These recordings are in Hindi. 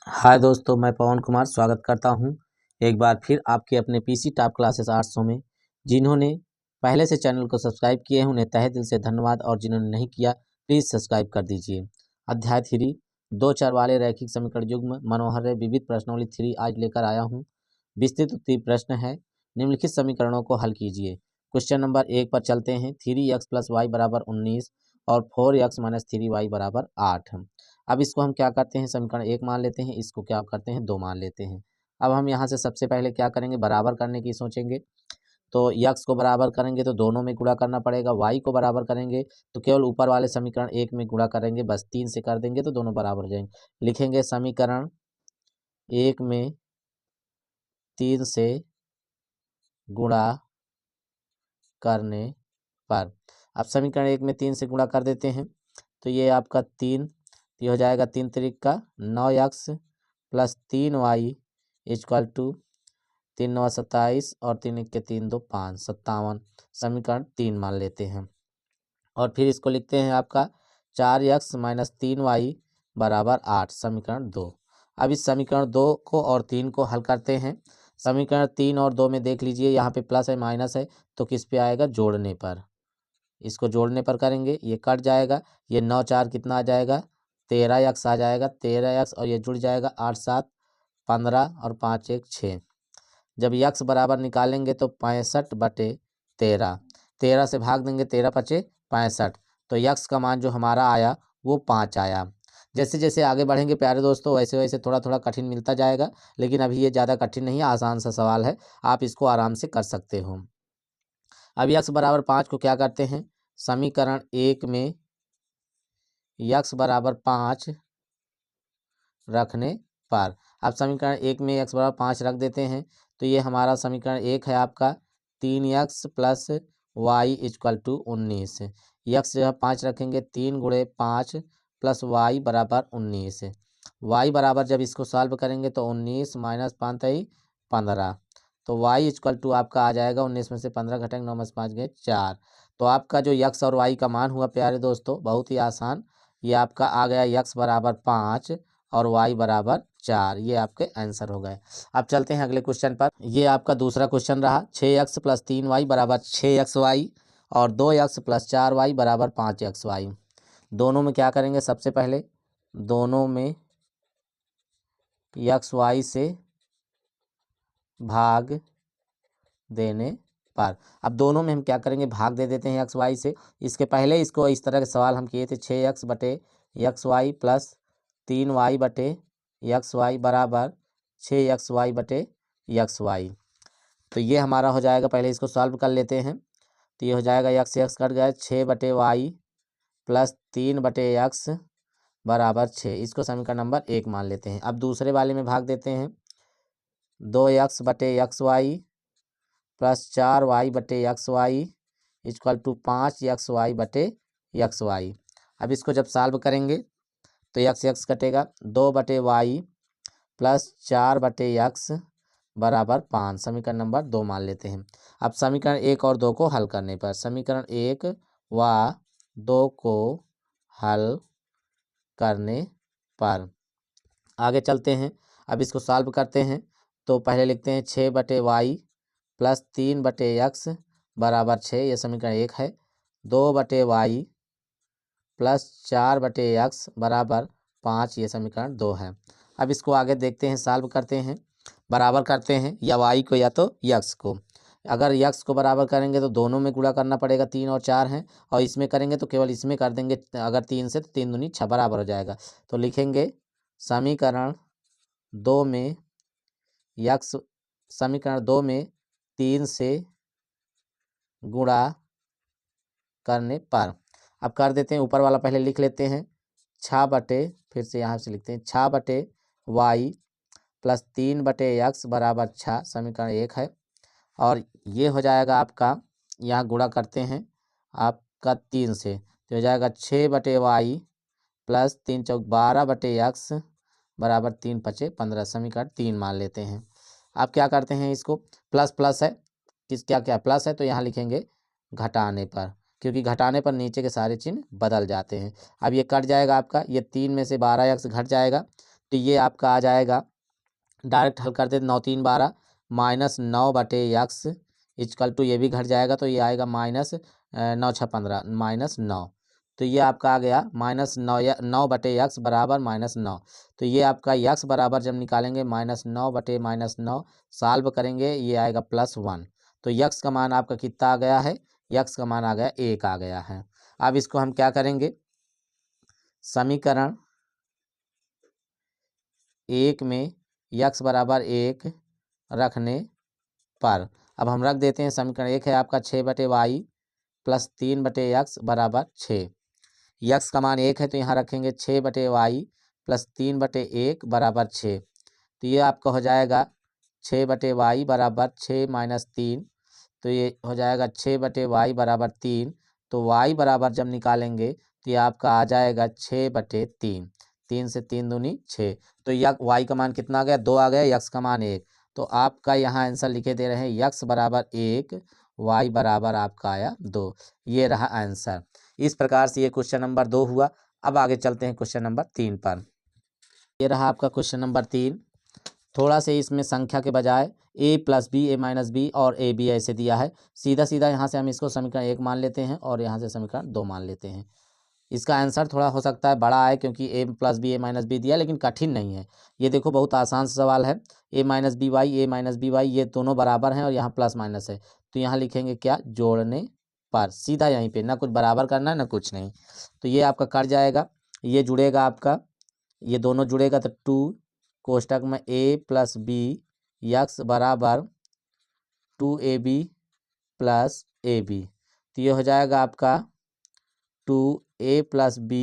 हाय दोस्तों, मैं पवन कुमार स्वागत करता हूं एक बार फिर आपके अपने पीसी टॉप क्लासेस 800 में। जिन्होंने पहले से चैनल को सब्सक्राइब किए हैं उन्हें तहे दिल से धन्यवाद, और जिन्होंने नहीं किया प्लीज़ सब्सक्राइब कर दीजिए। अध्याय 3 दो चर वाले रैखिक समीकरण युग्म मनोहर विविध प्रश्नावली 3 आज लेकर आया हूँ। विस्तृत उत्तरीय प्रश्न है, निम्नलिखित समीकरणों को हल कीजिए। क्वेश्चन नंबर 1 पर चलते हैं। 3x + y = 19 और 4x - 3y = 8। अब इसको हम क्या करते हैं, समीकरण 1 मान लेते हैं, इसको क्या करते हैं 2 मान लेते हैं। अब हम यहाँ से सबसे पहले क्या करेंगे, बराबर करने की सोचेंगे। तो x को बराबर करेंगे तो दोनों में गुणा करना पड़ेगा, y को बराबर करेंगे तो केवल ऊपर वाले समीकरण 1 में गुणा करेंगे, बस 3 से कर देंगे तो दोनों बराबर हो जाएंगे। लिखेंगे समीकरण 1 में 3 से गुणा करने पर। अब समीकरण 1 में 3 से गुणा कर देते हैं तो ये आपका 3, ये हो जाएगा 3 त्रिक का 9x + 3y = 3 9 27 और 3 1 के 3 2 5 57। समीकरण 3 मान लेते हैं और फिर इसको लिखते हैं आपका 4x - 3y = 8, समीकरण 2। अब इस समीकरण 2 को और 3 को हल करते हैं। समीकरण 3 और 2 में देख लीजिए, यहाँ पे प्लस है माइनस है तो किस पे आएगा, जोड़ने पर। इसको जोड़ने पर करेंगे, ये कट जाएगा, ये 9 4 कितना आ जाएगा 13x आ जाएगा, 13x और ये जुड़ जाएगा 8 7 15 और 5 1 6। जब x बराबर निकालेंगे तो 65/13, 13 से भाग देंगे, 13 पचे 65, तो x का मान जो हमारा आया वो 5 आया। जैसे जैसे आगे बढ़ेंगे प्यारे दोस्तों वैसे वैसे थोड़ा थोड़ा कठिन मिलता जाएगा, लेकिन अभी ये ज़्यादा कठिन नहीं है, आसान सा सवाल है, आप इसको आराम से कर सकते हो। अब x = 5 को क्या करते हैं, समीकरण 1 में x = 5 रखने पर। अब समीकरण 1 में x = 5 रख देते हैं तो ये हमारा समीकरण 1 है आपका 3x + y = 19। x जो है 5 रखेंगे, 3 × 5 + y = 19। y बराबर जब इसको सॉल्व करेंगे तो 19 - 5 15, तो y = आपका आ जाएगा 19 में से 15 घटाएंगे 9 में से 5 गए 4। तो आपका जो x और y का मान हुआ प्यारे दोस्तों बहुत ही आसान, ये आपका आ गया x = 5 और y = 4। ये आपके आंसर हो गए। अब चलते हैं अगले क्वेश्चन पर। ये आपका दूसरा क्वेश्चन रहा, 6x + 3y = 6xy और 2x + 4y = 5xy। दोनों में क्या करेंगे, सबसे पहले दोनों में xy से भाग देने पर। अब दोनों में हम क्या करेंगे, भाग दे देते हैं xy से। इसके पहले इसको इस तरह के सवाल हम किए थे, 6x/xy + 3y/xy = 6xy/xy। तो ये हमारा हो जाएगा, पहले इसको सॉल्व कर लेते हैं। तो ये हो जाएगा x कट गया, 6/y + 3/x = 6। इसको समीकरण नंबर 1 मान लेते हैं। अब दूसरे वाले में भाग देते हैं, 2x/xy + 4y/xy = 5xy/xy। अब इसको जब सॉल्व करेंगे तो x कटेगा, 2/y + 4/x = 5, समीकरण नंबर 2 मान लेते हैं। अब समीकरण 1 और 2 को हल करने पर, समीकरण 1 व 2 को हल करने पर आगे चलते हैं। अब इसको सॉल्व करते हैं तो पहले लिखते हैं 6/y + 3/x = 6, ये समीकरण 1 है। 2/y + 4/x = 5, ये समीकरण 2 है। अब इसको आगे देखते हैं, सॉल्व करते हैं, बराबर करते हैं या y को या तो x को। अगर x को बराबर करेंगे तो दोनों में गुणा करना पड़ेगा, 3 और 4 हैं, और इसमें करेंगे तो केवल इसमें कर देंगे, अगर 3 से तो 3 दूनी 6 बराबर हो जाएगा। तो लिखेंगे समीकरण 2 में x, समीकरण 2 में 3 से गुणा करने पर। अब कर देते हैं, ऊपर वाला पहले लिख लेते हैं, 6 फिर से यहाँ से लिखते हैं 6/y + 3/x = 6, समीकरण 1 है। और ये हो जाएगा आपका, यहाँ गुणा करते हैं आपका 3 से, तो हो जाएगा 6/y + 3 × 4 12/x = 3 × 5 15, समीकरण 3 मान लेते हैं। अब क्या करते हैं, इसको प्लस प्लस है, किस क्या क्या प्लस है तो यहाँ लिखेंगे घटाने पर, क्योंकि घटाने पर नीचे के सारे चिन्ह बदल जाते हैं। अब ये कट जाएगा आपका, ये 3 में से 12x घट जाएगा तो ये आपका आ जाएगा, डायरेक्ट हल करते 9×3=12 -9/x इक्वल टू, ये भी घट जाएगा तो ये आएगा -9×6=15 -9। तो ये आपका आ गया -9/x बराबर -9। तो ये आपका x बराबर जब निकालेंगे -9/-9 सॉल्व करेंगे, ये आएगा +1। तो x का मान आपका कितना आ गया है, x का मान आ गया 1 आ गया है। अब इसको हम क्या करेंगे, समीकरण 1 में x बराबर 1 रखने पर, अब हम रख देते हैं समीकरण 1 है आपका 6/y + 3/x बराबर 6। यक्स का मान 1 है तो यहाँ रखेंगे 6/y + 3/1 बराबर 6। तो ये आपका हो जाएगा 6/y बराबर 6 - 3, तो ये हो जाएगा 6/y बराबर 3। तो y बराबर जब निकालेंगे तो ये आपका आ जाएगा 6/3, 3 से 3 दूनी 6। तो y का मान कितना आ गया, 2 आ गया, यक्स का मान 1। तो आपका यहाँ आंसर लिखे दे रहे हैं यक्स बराबर 1, y बराबर आपका आया 2। ये रहा आंसर। इस प्रकार से ये क्वेश्चन नंबर 2 हुआ। अब आगे चलते हैं क्वेश्चन नंबर 3 पर। ये रहा आपका क्वेश्चन नंबर 3। थोड़ा से इसमें संख्या के बजाय a + b, a - b और a b ऐसे दिया है। सीधा सीधा यहाँ से हम इसको समीकरण 1 मान लेते हैं और यहाँ से समीकरण 2 मान लेते हैं। इसका आंसर थोड़ा हो सकता है बड़ा आए क्योंकि a + b, a - b दिया, लेकिन कठिन नहीं है। ये देखो बहुत आसान सवाल है। a - by ये दोनों बराबर हैं और यहाँ प्लस माइनस है, तो यहाँ लिखेंगे क्या, जोड़ने पर। सीधा यहीं पे, ना कुछ बराबर करना है ना कुछ नहीं। तो ये आपका कट जाएगा, ये जुड़ेगा आपका, ये दोनों जुड़ेगा तो 2 कोष्टक में a + b x बराबर 2ab + ab। तो ये हो जाएगा आपका 2a + b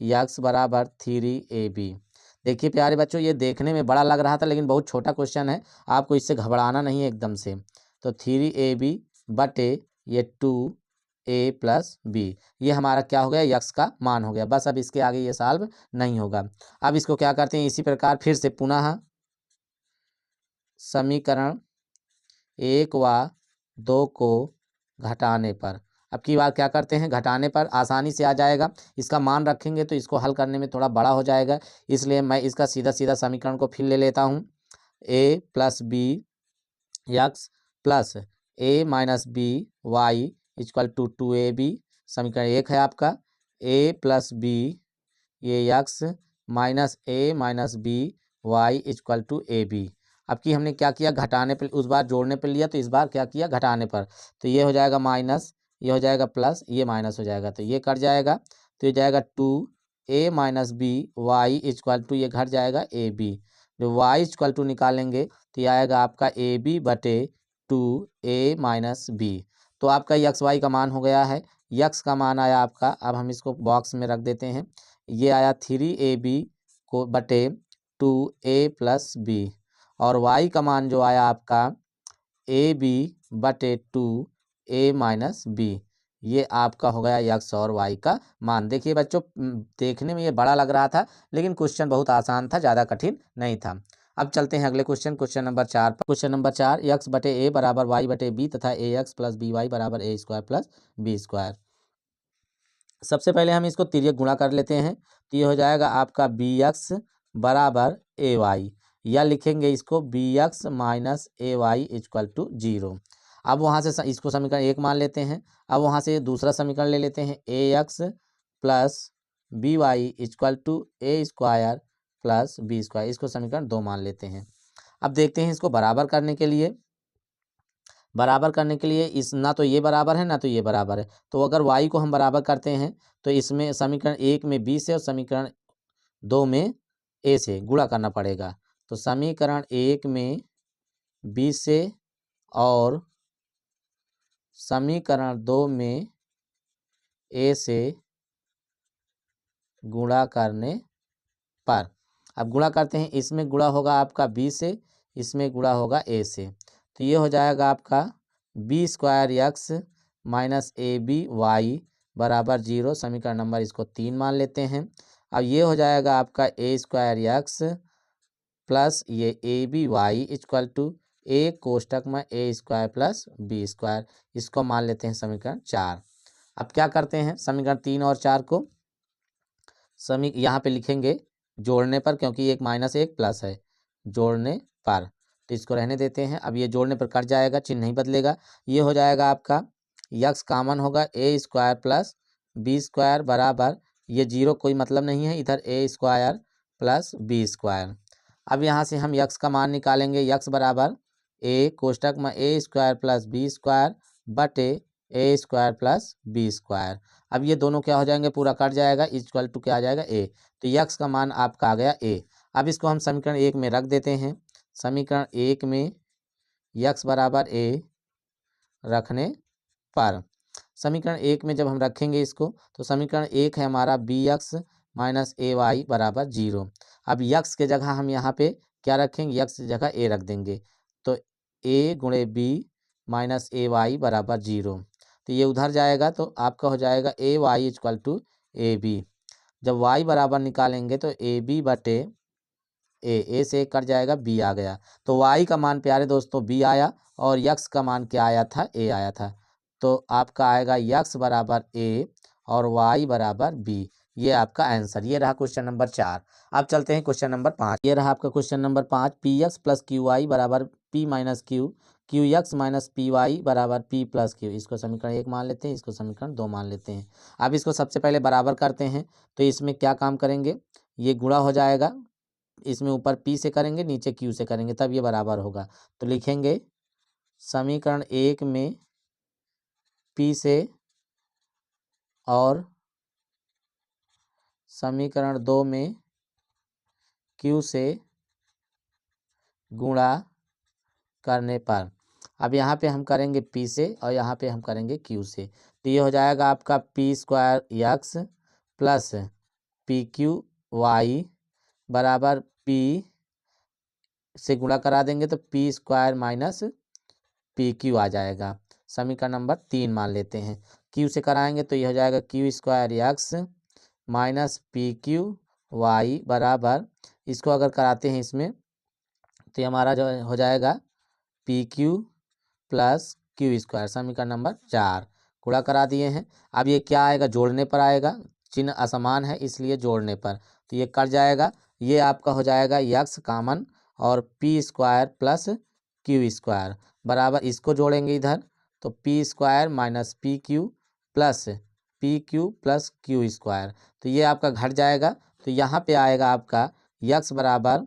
x बराबर 3ab। देखिए प्यारे बच्चों, ये देखने में बड़ा लग रहा था लेकिन बहुत छोटा क्वेश्चन है, आपको इससे घबराना नहीं है एकदम से। तो 3ab बटे ये 2a + b, ये हमारा क्या हो गया, यक्स का मान हो गया। बस अब इसके आगे ये सॉल्व नहीं होगा। अब इसको क्या करते हैं, इसी प्रकार फिर से पुनः समीकरण 1 व 2 को घटाने पर, अब की बार क्या करते हैं, घटाने पर आसानी से आ जाएगा। इसका मान रखेंगे तो इसको हल करने में थोड़ा बड़ा हो जाएगा, इसलिए मैं इसका सीधा सीधा समीकरण को फिर ले लेता हूँ। a + b x + a - b y equal to 2ab, समीकरण 1 है आपका। a + b ये x - a - b y equal to ab। अब की हमने क्या किया, घटाने पर, उस बार जोड़ने पर लिया तो इस बार क्या किया, घटाने पर। तो ये हो जाएगा माइनस, ये हो जाएगा प्लस, ये माइनस हो जाएगा, तो ये कट जाएगा। तो ये जाएगा 2a - b y equal to, ये घट जाएगा ab। जो y इक्वल टू निकालेंगे तो ये आएगा आपका ab बटे 2a - b। तो आपका यक्स वाई का मान हो गया है, यक्स का मान आया आपका, अब हम इसको बॉक्स में रख देते हैं। ये आया 3ab को बटे 2a + b, और y का मान जो आया आपका ab बटे 2a - b। ये आपका हो गया यक्स और y का मान। देखिए बच्चों, देखने में ये बड़ा लग रहा था लेकिन क्वेश्चन बहुत आसान था, ज़्यादा कठिन नहीं था। अब चलते हैं अगले क्वेश्चन, क्वेश्चन नंबर 4 पर। क्वेश्चन नंबर 4, x बटे a बराबर y बटे b तथा ax + by बराबर a² + b²। सबसे पहले हम इसको तिर्यक गुणा कर लेते हैं, तो ये हो जाएगा आपका bx बराबर ay, या लिखेंगे इसको bx - ay इक्वल टू 0। अब वहाँ से इसको समीकरण 1 मान लेते हैं। अब वहाँ से दूसरा समीकरण ले लेते हैं, ax + by equal to a² + b², इसको समीकरण 2 मान लेते हैं। अब देखते हैं इसको बराबर करने के लिए, इस ना तो ये बराबर है ना तो ये बराबर है, तो अगर y को हम बराबर करते हैं तो इसमें समीकरण 1 में b से और समीकरण 2 में a से गुणा करना पड़ेगा। तो समीकरण 1 में b से और समीकरण 2 में a से गुणा करने पर, अब गुणा करते हैं, इसमें गुणा होगा आपका b से, इसमें गुणा होगा a से। तो ये हो जाएगा आपका b² x - ab y बराबर 0, समीकरण नंबर इसको 3 मान लेते हैं। अब ये हो जाएगा आपका a² x प्लस ये ab y equal to a कोष्टक में a² + b², इसको मान लेते हैं समीकरण 4। अब क्या करते हैं, समीकरण 3 और 4 को यहाँ पे लिखेंगे जोड़ने पर, क्योंकि एक माइनस एक प्लस है, जोड़ने पर, तो इसको रहने देते हैं। अब ये जोड़ने पर कट जाएगा, चिन्ह नहीं बदलेगा। ये हो जाएगा आपका यक्स कॉमन होगा ए स्क्वायर प्लस बी स्क्वायर बराबर, ये जीरो कोई मतलब नहीं है, इधर ए स्क्वायर प्लस बी स्क्वायर। अब यहाँ से हम यक्स का मान निकालेंगे, यक्स बराबर ए कोष्टक में ए स्क्वायर प्लस बी स्क्वायर बटे A square plus B square. अब ये दोनों क्या हो जाएंगे, पूरा कट जाएगा, इक्वल टू क्या आ जाएगा ए। तो यक्स का मान आपका आ गया ए। अब इसको हम समीकरण एक में रख देते हैं। समीकरण एक में यक्स बराबर ए रखने पर, समीकरण एक में जब हम रखेंगे इसको, तो समीकरण एक है हमारा B x minus A Y बराबर जीरो। अब यक्स के जगह हम यहाँ पे क्या रखेंगे, यक्स की जगह ए रख देंगे, तो ए गुणे बी माइनस ए वाई बराबर जीरो। तो ये उधर जाएगा, तो आपका हो जाएगा A Y equal to A B. जब वाई बराबर निकालेंगे तो ए बी बटे ए से कट जाएगा, बी आ गया। तो वाई का मान प्यारे दोस्तों बी आया, और यक्स का मान क्या आया था, ए आया था। तो आपका आएगा यक्स बराबर ए और वाई बराबर बी। ये आपका आंसर। ये रहा क्वेश्चन नंबर 4। अब चलते हैं क्वेश्चन नंबर 5। ये रहा आपका question number 5। P X plus Q Y बराबर P minus Q, Q X minus P Y बराबर पी प्लस क्यू। इसको समीकरण 1 मान लेते हैं, इसको समीकरण 2 मान लेते हैं। अब इसको सबसे पहले बराबर करते हैं, तो इसमें क्या काम करेंगे, ये गुणा हो जाएगा, इसमें ऊपर पी से करेंगे, नीचे क्यू से करेंगे, तब ये बराबर होगा। तो लिखेंगे समीकरण 1 में पी से और समीकरण 2 में क्यू से गुणा करने पर। अब यहाँ पे हम करेंगे पी से और यहाँ पे हम करेंगे क्यू से, तो ये हो जाएगा आपका P square X plus P Q Y बराबर पी से गुणा करा देंगे तो P square minus P Q आ जाएगा। समीकरण नंबर 3 मान लेते हैं। क्यू से कराएंगे तो ये हो जाएगा Q square X minus P Q Y बराबर, इसको अगर कराते हैं इसमें तो ये हमारा जो हो जाएगा P Q plus Q square. समीकरण नंबर 4 गुणा करा दिए हैं। अब ये क्या आएगा, जोड़ने पर आएगा, चिन्ह असमान है इसलिए जोड़ने पर, तो ये कट जाएगा। ये आपका हो जाएगा यक्स कॉमन और P square plus Q square बराबर, इसको जोड़ेंगे इधर तो P square minus P Q plus Q square, तो ये आपका घट जाएगा। तो यहाँ पे आएगा आपका यक्स बराबर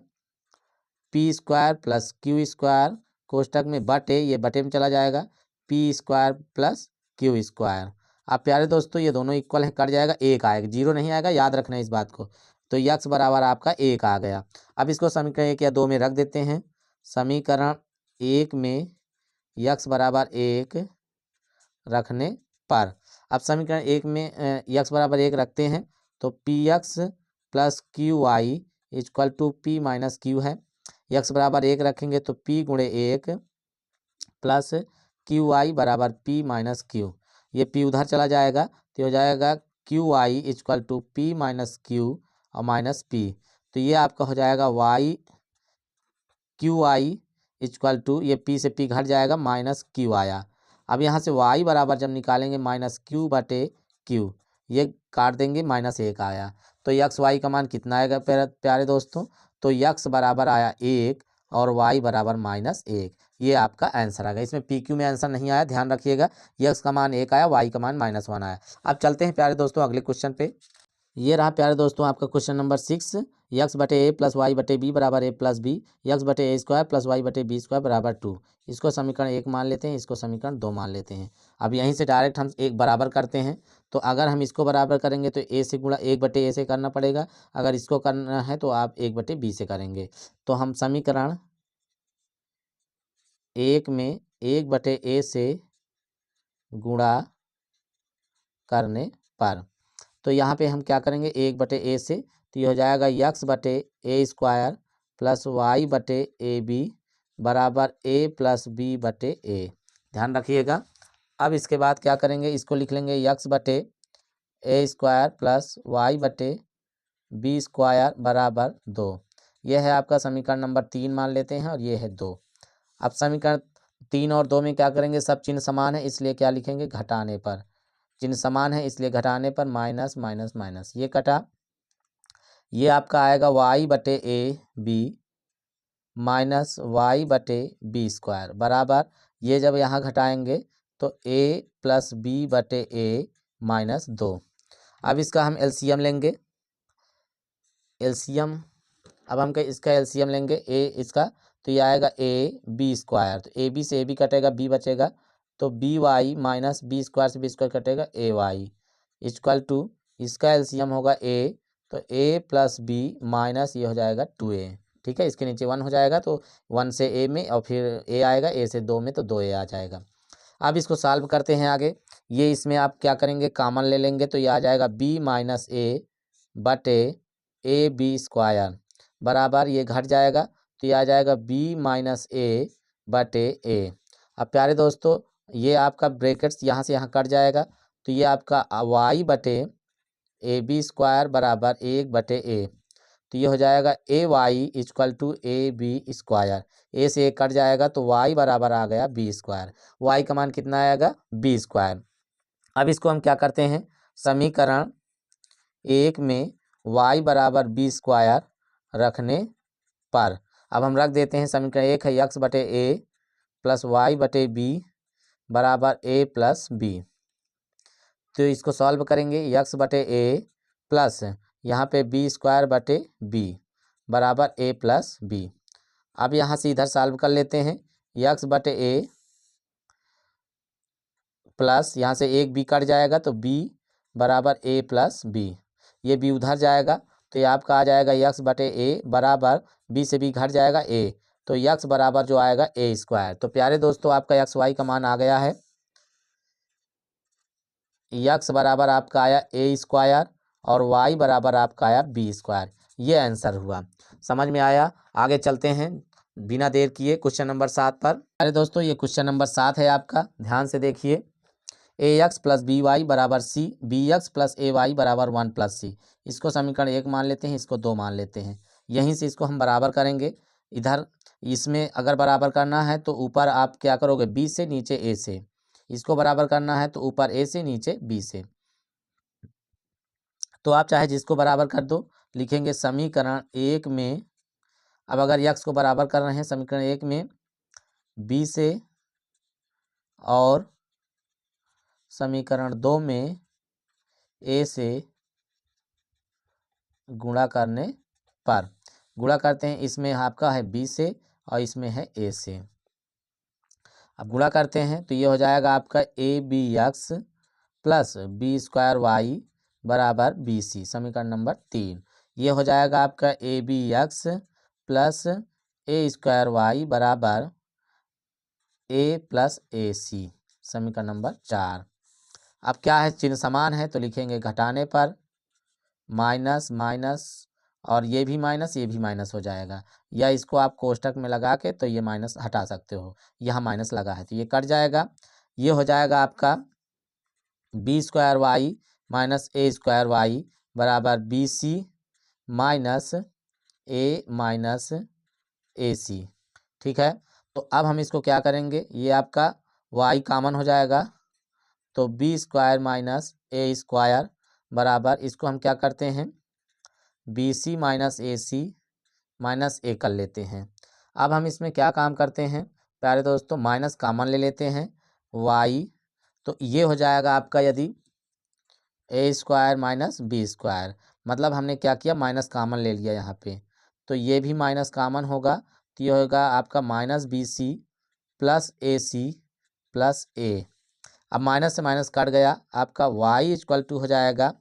P square plus Q square कोष्टक में बटे, ये बटे में चला जाएगा, P square plus Q square. अब प्यारे दोस्तों ये दोनों इक्वल है, कट जाएगा, एक आएगा, जीरो नहीं आएगा, याद रखना है इस बात को। तो यक्स बराबर आपका एक आ गया। अब इसको समीकरण 1 या 2 में रख देते हैं। समीकरण 1 में यक्स बराबर 1 रखने पर, अब समीकरण 1 में यक्स बराबर 1 रखते हैं तो P X plus Q Y equal to P minus Q है। यक्स बराबर 1 रखेंगे तो पी गुणे 1 प्लस क्यू वाई बराबर पी माइनस क्यू, ये पी उधर चला जाएगा तो हो जाएगा Q Y equal to P minus Q और माइनस पी, तो ये आपका हो जाएगा Y Q Y equal to, ये पी से पी घट जाएगा, माइनस क्यू आया। अब यहाँ से वाई बराबर जब निकालेंगे माइनस क्यू बटे क्यू, ये काट देंगे, माइनस 1 आया। तो यक्स वाई का मान कितना आएगा प्यारे दोस्तों, तो यक्स बराबर आया 1 और वाई बराबर -1। ये आपका आंसर आ गया। इसमें पी क्यू में आंसर नहीं आया, ध्यान रखिएगा। यक्स का मान 1 आया, वाई का मान -1 आया। अब चलते हैं प्यारे दोस्तों अगले क्वेश्चन पे। ये रहा प्यारे दोस्तों आपका क्वेश्चन नंबर 6। यक्स बटे ए प्लस वाई बटे बी बराबर ए प्लस बी, यक्स बटे ए स्क्वायर प्लस वाई बटे बी स्क्वायर बराबर 2। इसको समीकरण 1 मान लेते हैं, इसको समीकरण 2 मान लेते हैं। अब यहीं से डायरेक्ट हम एक बराबर करते हैं, तो अगर हम इसको बराबर करेंगे तो ए से गुणा 1 बटे ए से करना पड़ेगा, अगर इसको करना है तो आप 1 बटे बी से करेंगे। तो हम समीकरण 1 में 1 बटे ए से गुणा करने पर, तो यहाँ पे हम क्या करेंगे, 1 बटे ए से, तो ये हो जाएगा यक्स बटे ए स्क्वायर प्लस वाई बटे ए बी बराबर ए प्लस बी बटे ए। ध्यान रखिएगा। अब इसके बाद क्या करेंगे, इसको लिख लेंगे यक्स बटे ए स्क्वायर प्लस वाई बटे बी स्क्वायर बराबर 2। यह है आपका समीकरण नंबर 3 मान लेते हैं, और ये है 2। अब समीकरण 3 और 2 में क्या करेंगे, सब चिन्ह समान है इसलिए क्या लिखेंगे, घटाने पर, चिन्ह समान है इसलिए घटाने पर माइनस माइनस माइनस, ये कटा। ये आपका आएगा वाई बटे ए बी माइनस वाई बटे बी स्क्वायर बराबर, ये जब यहाँ घटाएंगे तो ए प्लस बी बटे ए माइनस 2। अब इसका हम एलसीएम लेंगे, एलसीएम अब हम इसका एलसीएम लेंगे ए इसका, तो ये आएगा ए बी स्क्वायर, तो ए बी से ए बी कटेगा, बी बचेगा, तो B Y minus B square से बी स्क्वायर कटेगा, ए वाई इक्वल टू इसका एलसीएम होगा ए, तो ए प्लस बी माइनस ये हो जाएगा 2a। ठीक है, इसके नीचे 1 हो जाएगा तो 1 से ए में और फिर ए आएगा, ए से 2 में तो 2a आ जाएगा। अब इसको सॉल्व करते हैं आगे। ये इसमें आप क्या करेंगे, कॉमन ले लेंगे, तो ये आ जाएगा b माइनस ए बटे ए बी स्क्वायर बराबर, ये घट जाएगा तो ये आ जाएगा b माइनस ए बटे ए। अब प्यारे दोस्तों ये आपका ब्रैकेट्स यहाँ से यहाँ कट जाएगा, तो ये आपका y बटे ए बी स्क्वायर बराबर 1 बटे ए, तो ये हो जाएगा A Y equal to A B square, A से एक कट जाएगा तो y बराबर आ गया बी स्क्वायर, y का मान कितना आएगा बी स्क्वायर। अब इसको हम क्या करते हैं, समीकरण 1 में y बराबर बी स्क्वायर रखने पर अब हम रख देते हैं, समीकरण 1 है x बटे ए प्लस वाई बटे बी बराबर ए प्लस बी, तो इसको सॉल्व करेंगे, x बटे ए प्लस यहाँ पे बी स्क्वायर बटे बी बराबर ए प्लस बी। अब यहाँ से इधर सॉल्व कर लेते हैं, x बटे ए प्लस यहाँ से एक बी कट जाएगा तो b बराबर ए प्लस बी, ये b उधर जाएगा तो ये आपका आ जाएगा x बटे ए बराबर b से b घट जाएगा a, तो x बराबर जो आएगा ए स्क्वायर। तो प्यारे दोस्तों आपका x y का मान आ गया है, x बराबर आपका आया ए स्क्वायर और y बराबर आपका आया बी स्क्वायर, ये आंसर हुआ। समझ में आया? आगे चलते हैं बिना देर किए क्वेश्चन नंबर 7 पर। अरे दोस्तों ये क्वेश्चन नंबर 7 है आपका, ध्यान से देखिए। ए एक्स प्लस बी वाई बराबर सी, बी एक्स प्लस ए वाई बराबर 1 प्लस सी, इसको समीकरण 1 मान लेते हैं, इसको 2 मान लेते हैं। यहीं से इसको हम बराबर करेंगे, इधर इसमें अगर बराबर करना है तो ऊपर आप क्या करोगे, बी से नीचे ए से, इसको बराबर करना है तो ऊपर ए से नीचे बी से, तो आप चाहे जिसको बराबर कर दो। लिखेंगे समीकरण 1 में, अब अगर यक्स को बराबर कर रहे हैं समीकरण 1 में बी से और समीकरण 2 में ए से गुणा करने पर, गुणा करते हैं, इसमें आपका है बी से और इसमें है ए से। अब गुणा करते हैं तो ये हो जाएगा आपका A B X plus B square Y बराबर बी सी, समीकरण नंबर 3। ये हो जाएगा आपका A B X plus A square Y बराबर ए प्लस ए सी, समीकरण नंबर 4। अब क्या है, चिन्ह समान है तो लिखेंगे घटाने पर माइनस माइनस, और ये भी माइनस ये भी माइनस हो जाएगा, या इसको आप कोष्टक में लगा के तो ये माइनस हटा सकते हो, यहाँ माइनस लगा है तो ये कट जाएगा। ये हो जाएगा आपका बी स्क्वायर वाई माइनस ए स्क्वायर वाई बराबर बी सी माइनस ए माइनस ए सी। ठीक है, तो अब हम इसको क्या करेंगे, ये आपका वाई कॉमन हो जाएगा तो बी स्क्वायर माइनस ए स्क्वायर बराबर, इसको हम क्या करते हैं बी सी माइनस ए सी माइनस ए कर लेते हैं। अब हम इसमें क्या काम करते हैं प्यारे दोस्तों, माइनस कॉमन ले लेते हैं वाई, तो ये हो जाएगा आपका यदि ए स्क्वायर माइनस बी स्क्वायर, मतलब हमने क्या किया माइनस कॉमन ले लिया यहाँ पे, तो ये भी माइनस कॉमन होगा तो ये होगा आपका माइनस बी सी प्लस ए सी प्लस ए। अब माइनस से माइनस कट गया, आपका y इक्वल टू हो जाएगा,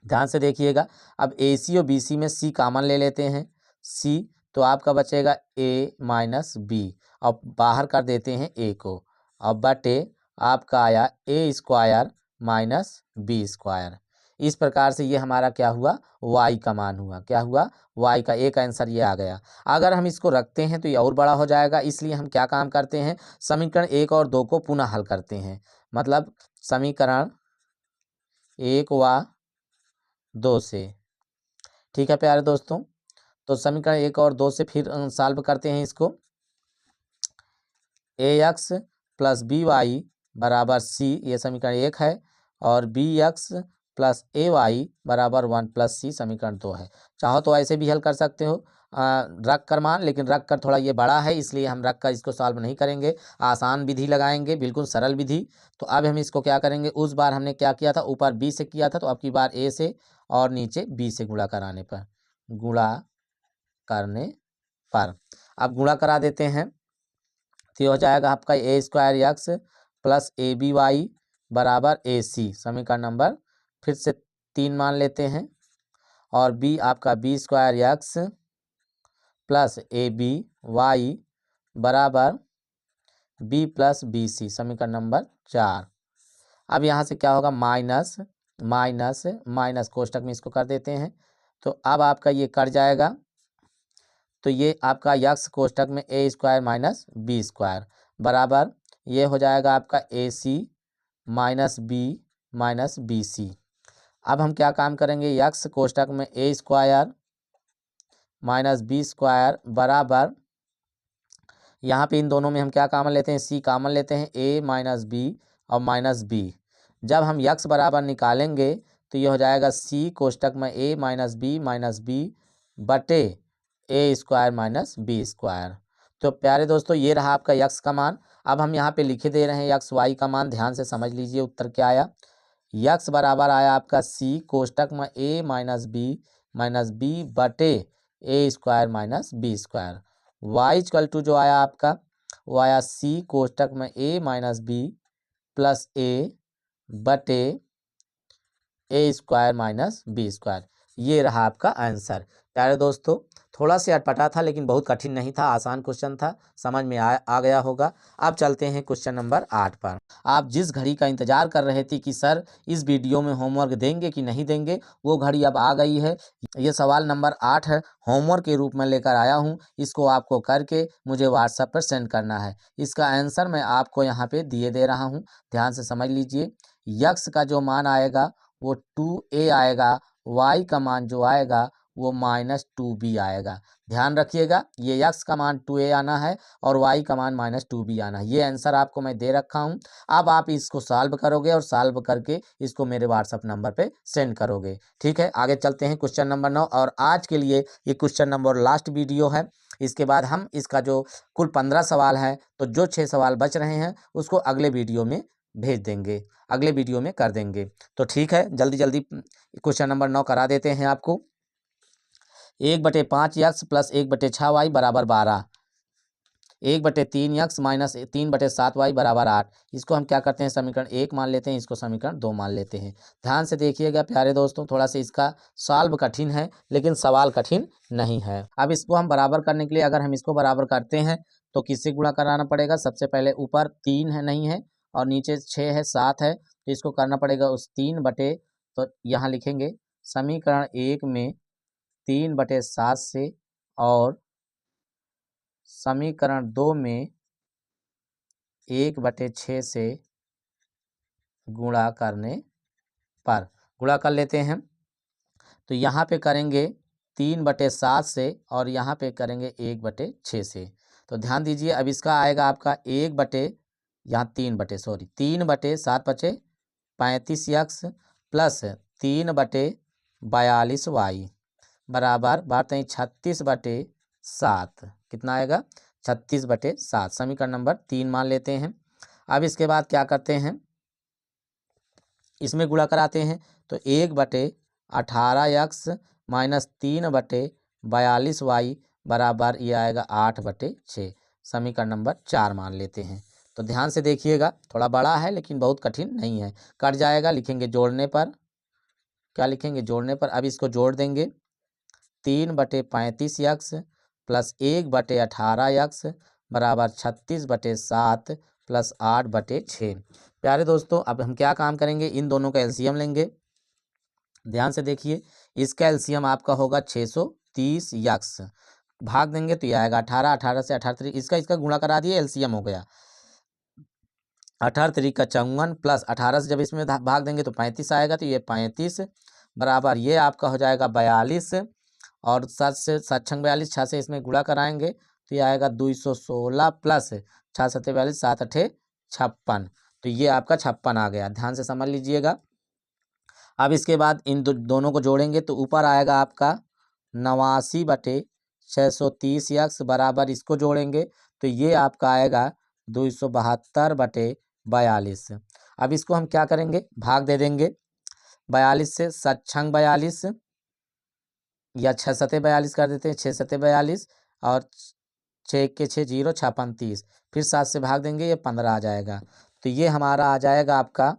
ध्यान से देखिएगा, अब ए सी और बी सी में सी कॉमन ले लेते हैं, सी तो आपका बचेगा a माइनस बी, अब बाहर कर देते हैं a को, अब बटे आपका आया ए स्क्वायर माइनस बी स्क्वायर। इस प्रकार से ये हमारा क्या हुआ, y का मान हुआ, क्या हुआ y का एक आंसर ये आ गया। अगर हम इसको रखते हैं तो ये और बड़ा हो जाएगा, इसलिए हम क्या काम करते हैं, समीकरण 1 और 2 को पुनः हल करते हैं, मतलब समीकरण 1 व 2 से। ठीक है प्यारे दोस्तों, तो समीकरण 1 और 2 से फिर सॉल्व करते हैं इसको, ए एक्स प्लस बी वाई बराबर सी, ये समीकरण 1 है, और बी एक्स प्लस ए वाई बराबर 1 प्लस सी समीकरण 2 है। चाहो तो ऐसे भी हल कर सकते हो रख कर मान, लेकिन रख कर थोड़ा ये बड़ा है इसलिए हम रख कर इसको सॉल्व नहीं करेंगे, आसान विधि लगाएंगे, बिल्कुल सरल विधि। तो अब हम इसको क्या करेंगे, उस बार हमने क्या किया था, ऊपर बी से किया था, तो अब की बार ए से और नीचे बी से गुणा करने पर अब गुणा करा देते हैं। तो ये हो जाएगा आपका A square X plus A B Y बराबर ए सी समीकरण नंबर फिर से 3 मान लेते हैं, और बी आपका B square X plus A B Y बराबर बी प्लस बी सी समीकरण नंबर 4। अब यहाँ से क्या होगा, माइनस माइनस माइनस कोष्टक में इसको कर देते हैं, तो अब आपका ये कट जाएगा, तो ये आपका यक्स कोष्टक में ए स्क्वायर माइनस बी स्क्वायर बराबर ये हो जाएगा आपका ए सी माइनस बी सी। अब हम क्या काम करेंगे, यक्स कोष्टक में ए स्क्वायर माइनस बी स्क्वायर बराबर यहाँ पे इन दोनों में हम क्या कामन लेते हैं, सी कामन लेते हैं, ए माइनस बी और माइनस बी। जब हम यक्स बराबर निकालेंगे तो ये हो जाएगा सी कोष्टक में ए माइनस बी बटे A square minus B square. तो प्यारे दोस्तों ये रहा आपका यक्स का मान। अब हम यहाँ पे लिखे दे रहे हैं यक्स वाई का मान, ध्यान से समझ लीजिए उत्तर क्या आया। यक्स बराबर आया आपका सी कोष्टक में ए माइनस बी बटे A square minus B square. Y equal to जो आया आपका वो आया सी कोष्टक में A minus B plus A बटे A square minus B square. ये रहा आपका आंसर। प्यारे दोस्तों थोड़ा सा अटपटा था लेकिन बहुत कठिन नहीं था, आसान क्वेश्चन था, समझ में आ गया होगा। अब चलते हैं क्वेश्चन नंबर 8 पर। आप जिस घड़ी का इंतजार कर रहे थे कि सर इस वीडियो में होमवर्क देंगे कि नहीं देंगे, वो घड़ी अब आ गई है। ये सवाल नंबर 8 है, होमवर्क के रूप में लेकर आया हूँ। इसको आपको करके मुझे व्हाट्सएप पर सेंड करना है। इसका आंसर मैं आपको यहाँ पे दिए दे रहा हूँ, ध्यान से समझ लीजिए। यक्स का जो मान आएगा वो 2a आएगा, y का मान जो आएगा वो -2b आएगा। ध्यान रखिएगा ये यक्स का मान 2a आना है और y का मान -2b आना है। ये आंसर आपको मैं दे रखा हूँ। अब आप इसको सॉल्व करोगे और सॉल्व करके इसको मेरे व्हाट्सएप नंबर पे सेंड करोगे। ठीक है, आगे चलते हैं क्वेश्चन नंबर 9। और आज के लिए ये क्वेश्चन नंबर लास्ट वीडियो है। इसके बाद हम इसका जो कुल 15 सवाल हैं, तो जो 6 सवाल बच रहे हैं उसको अगले वीडियो में भेज देंगे, अगले वीडियो में कर देंगे। तो ठीक है, जल्दी जल्दी क्वेश्चन नंबर 9 करा देते हैं आपको। 1/5 यक्स प्लस 1/6 वाई बराबर 12, 1/3 यक्स माइनस 3/7 वाई बराबर 8। इसको हम क्या करते हैं, समीकरण 1 मान लेते हैं, इसको समीकरण 2 मान लेते हैं। ध्यान से देखिएगा प्यारे दोस्तों, थोड़ा सा इसका सॉल्व कठिन है लेकिन सवाल कठिन नहीं है। अब इसको हम बराबर करने के लिए अगर हम इसको बराबर करते हैं तो किससे गुणा कराना पड़ेगा, सबसे पहले ऊपर 3 है नहीं है और नीचे 6 है 7 है, तो इसको करना पड़ेगा उस 3 बटे, तो यहाँ लिखेंगे समीकरण 1 में 3/7 से और समीकरण 2 में 1/6 से गुणा करने पर गुणा कर लेते हैं। तो यहाँ पे करेंगे 3/7 से और यहाँ पे करेंगे 1/6 से। तो ध्यान दीजिए अब इसका आएगा आपका 3/7/35 यक्स प्लस 3/42 वाई बराबर बात है 36/7। कितना आएगा, 36/7। समीकरण नंबर 3 मान लेते हैं। अब इसके बाद क्या करते हैं, इसमें गुणा कराते हैं, तो 1/18 यक्स माइनस 3/42 वाई बराबर ये आएगा 8/6। समीकरण नंबर 4 मान लेते हैं। तो ध्यान से देखिएगा, थोड़ा बड़ा है लेकिन बहुत कठिन नहीं है। कट जाएगा, लिखेंगे जोड़ने पर, क्या लिखेंगे, जोड़ने पर। अब इसको जोड़ देंगे, 3/35 यक्स प्लस 1/18 यक्स बराबर 36/7 प्लस 8/6। प्यारे दोस्तों अब हम क्या काम करेंगे, इन दोनों का एलसीएम लेंगे। ध्यान से देखिए, इसका एलसीएम आपका होगा 630 यक्स, भाग देंगे तो ये आएगा 18, 18 से 18 इसका गुणा करा दिए, एलसीएम हो गया 18 3 का 54 प्लस 18 से जब इसमें भाग देंगे तो 35 आएगा, तो ये 35 बराबर ये आपका हो जाएगा 42 और 7 से 7 6 42, 6 से इसमें गुणा कराएंगे तो ये आएगा 216 प्लस 6 7 42 7 8 56। तो ये आपका 56 आ गया। ध्यान से समझ लीजिएगा। अब इसके बाद इन दोनों को जोड़ेंगे तो ऊपर आएगा आपका 89/630 बराबर, इसको जोड़ेंगे तो ये आपका आएगा 272/42। अब इसको हम क्या करेंगे, भाग दे देंगे 42 से, 7 छंग 42 या 6 सते 42 कर देते हैं, 6 सते 42 और 6 के 6 0 56 30, फिर 7 से भाग देंगे ये 15 आ जाएगा। तो ये हमारा आ जाएगा आपका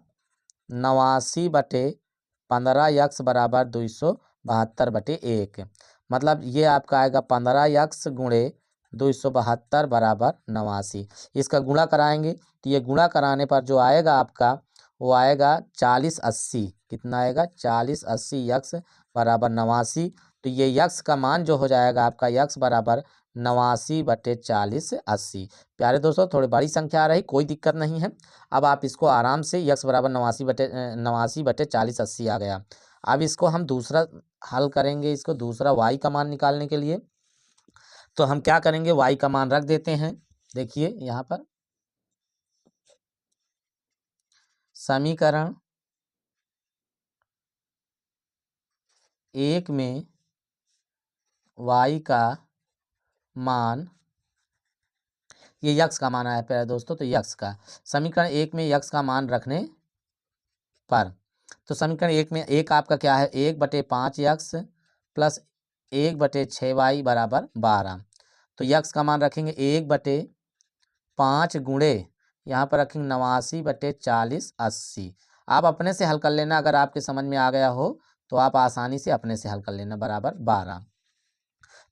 89/15 बराबर 272/1। मतलब ये आपका आएगा 15 गुणे 272 बराबर 89। इसका गुणा कराएंगे तो ये गुणा कराने पर जो आएगा आपका वो आएगा 40/80। कितना आएगा, 40/80 बराबर 89। तो ये यक्स का मान जो हो जाएगा आपका यक्स बराबर 89/40/80। प्यारे दोस्तों थोड़ी बड़ी संख्या आ रही, कोई दिक्कत नहीं है। अब आप इसको आराम से यक्स बराबर 89/40/80 आ गया। अब इसको हम दूसरा हल करेंगे, इसको दूसरा वाई का मान निकालने के लिए। तो हम क्या करेंगे, वाई का मान रख देते हैं। देखिए यहाँ पर समीकरण 1 में वाई का मान, ये यक्स का मान आया प्यारे दोस्तों, तो यक्स का समीकरण 1 में यक्स का मान रखने पर, तो समीकरण 1 में एक आपका क्या है, 1/5 यक्स प्लस 1/6 वाई बराबर 12। तो यक्स का मान रखेंगे 1/5 गुणे, यहाँ पर रखेंगे 89/40/80। आप अपने से हल कर लेना, अगर आपके समझ में आ गया हो तो आप आसानी से अपने से हल कर लेना, बराबर 12।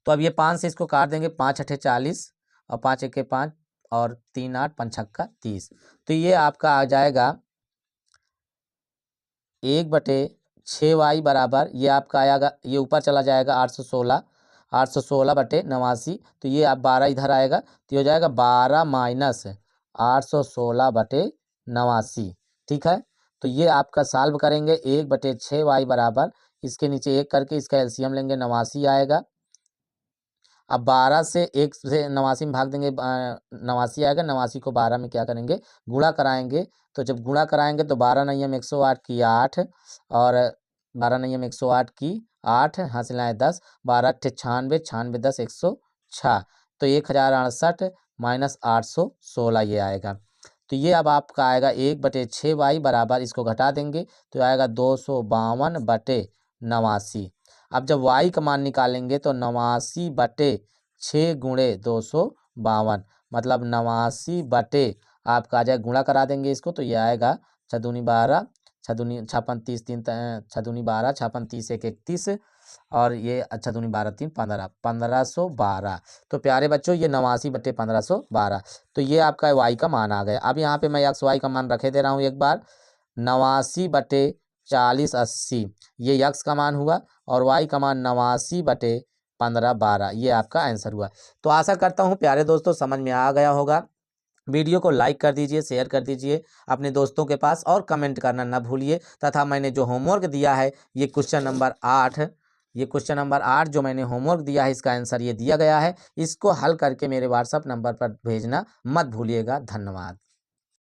तो अब ये 5 से इसको काट देंगे, 5 8 40 और 5 1 5 और 3 8 5 6 30। तो ये आपका आ जाएगा 1/6 वाई बराबर, ये आपका आएगा, ये ऊपर चला जाएगा 816/89। तो ये आप 12 इधर आएगा तो ये हो जाएगा 12 माइनस 816/89। ठीक है, तो ये आपका सॉल्व करेंगे 1/6 वाई बराबर, इसके नीचे 1 करके इसका एलसीएम लेंगे, 89 आएगा। अब 12 से 1 से 89 में भाग देंगे, 89 आएगा। 89 को 12 में क्या करेंगे, गुणा कराएंगे। तो जब गुणा कराएंगे तो 12 नियम 108 की 8 और 12 नियम 108 की 8 हासिल आए 10, 12 8 96, 96 10 106। तो 1068 माइनस 816 ये आएगा। तो ये अब आपका आएगा 1/6 वाई बराबर, इसको घटा देंगे तो आएगा 252/89। अब जब y का मान निकालेंगे तो 89/6 गुणे 252, मतलब 89 आपका आ जाए, गुणा करा देंगे इसको तो ये आएगा 6 दूनी 12, 6 दूनी 56 30 3 6 दूनी 12, 56 30 1 31 और ये 6 दूनी 12 3 15, 1512। तो प्यारे बच्चों ये 89/1512। तो ये आपका y का मान आ गया। अब यहाँ पे मैं x y का मान रखे दे रहा हूँ एक बार, 89/40/80 ये यक्स का मान हुआ और वाई का मान 89/1512, ये आपका आंसर हुआ। तो आशा करता हूँ प्यारे दोस्तों समझ में आ गया होगा। वीडियो को लाइक कर दीजिए, शेयर कर दीजिए अपने दोस्तों के पास और कमेंट करना ना भूलिए। तथा मैंने जो होमवर्क दिया है ये क्वेश्चन नंबर 8, ये क्वेश्चन नंबर 8 जो मैंने होमवर्क दिया है इसका आंसर ये दिया गया है। इसको हल करके मेरे व्हाट्सएप नंबर पर भेजना मत भूलिएगा। धन्यवाद।